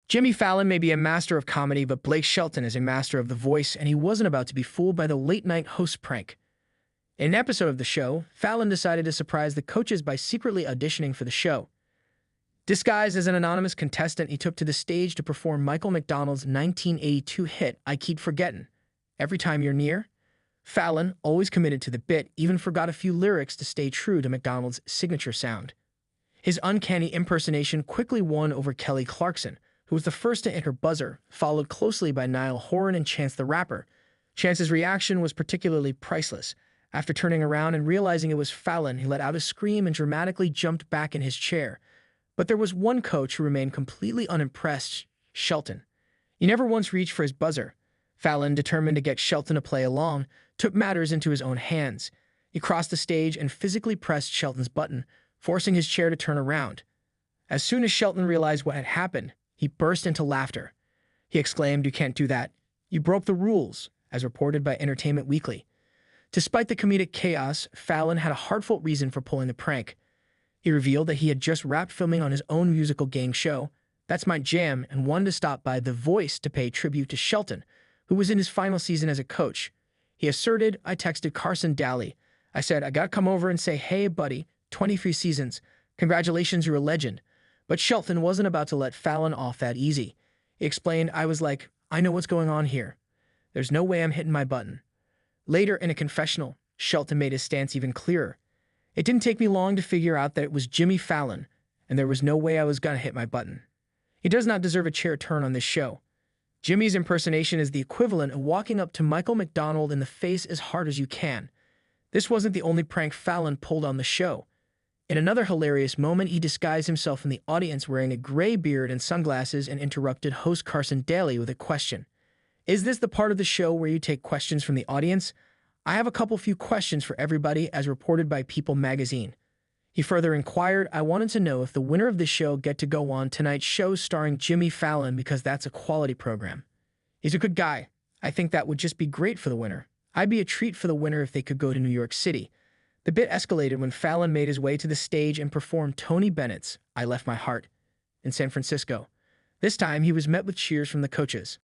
Jimmy Fallon may be a master of comedy, but Blake Shelton is a master of the voice, and he wasn't about to be fooled by the late-night host prank. In an episode of the show, Fallon decided to surprise the coaches by secretly auditioning for the show. Disguised as an anonymous contestant, he took to the stage to perform Michael McDonald's 1982 hit, I Keep Forgettin'. Every time you're near? Fallon, always committed to the bit, even forgot a few lyrics to stay true to McDonald's signature sound. His uncanny impersonation quickly won over Kelly Clarkson, who was the first to hit her buzzer, followed closely by Niall Horan and Chance the Rapper. Chance's reaction was particularly priceless. After turning around and realizing it was Fallon, he let out a scream and dramatically jumped back in his chair. But there was one coach who remained completely unimpressed, Shelton. He never once reached for his buzzer. Fallon, determined to get Shelton to play along, took matters into his own hands. He crossed the stage and physically pressed Shelton's button, forcing his chair to turn around. As soon as Shelton realized what had happened, he burst into laughter. He exclaimed, "You can't do that. You broke the rules," as reported by Entertainment Weekly. Despite the comedic chaos, Fallon had a heartfelt reason for pulling the prank. He revealed that he had just wrapped filming on his own musical gang show, That's My Jam, and wanted to stop by The Voice to pay tribute to Shelton, who was in his final season as a coach. He asserted, "I texted Carson Daly. I said, I gotta come over and say, hey, buddy, 23 seasons. Congratulations, you're a legend." But Shelton wasn't about to let Fallon off that easy. He explained, "I was like, I know what's going on here. There's no way I'm hitting my button." Later, in a confessional, Shelton made his stance even clearer. "It didn't take me long to figure out that it was Jimmy Fallon, and there was no way I was gonna hit my button. He does not deserve a chair turn on this show." Jimmy's impersonation is the equivalent of walking up to Michael McDonald in the face as hard as you can. This wasn't the only prank Fallon pulled on the show. In another hilarious moment, he disguised himself in the audience wearing a gray beard and sunglasses and interrupted host Carson Daly with a question. "Is this the part of the show where you take questions from the audience? I have a few questions for everybody, as reported by People magazine." He further inquired, "I wanted to know if the winner of the show get to go on tonight's show starring Jimmy Fallon because that's a quality program. He's a good guy. I think that would just be great for the winner. I'd be a treat for the winner if they could go to New York City." The bit escalated when Fallon made his way to the stage and performed Tony Bennett's I Left My Heart in San Francisco. This time, he was met with cheers from the coaches.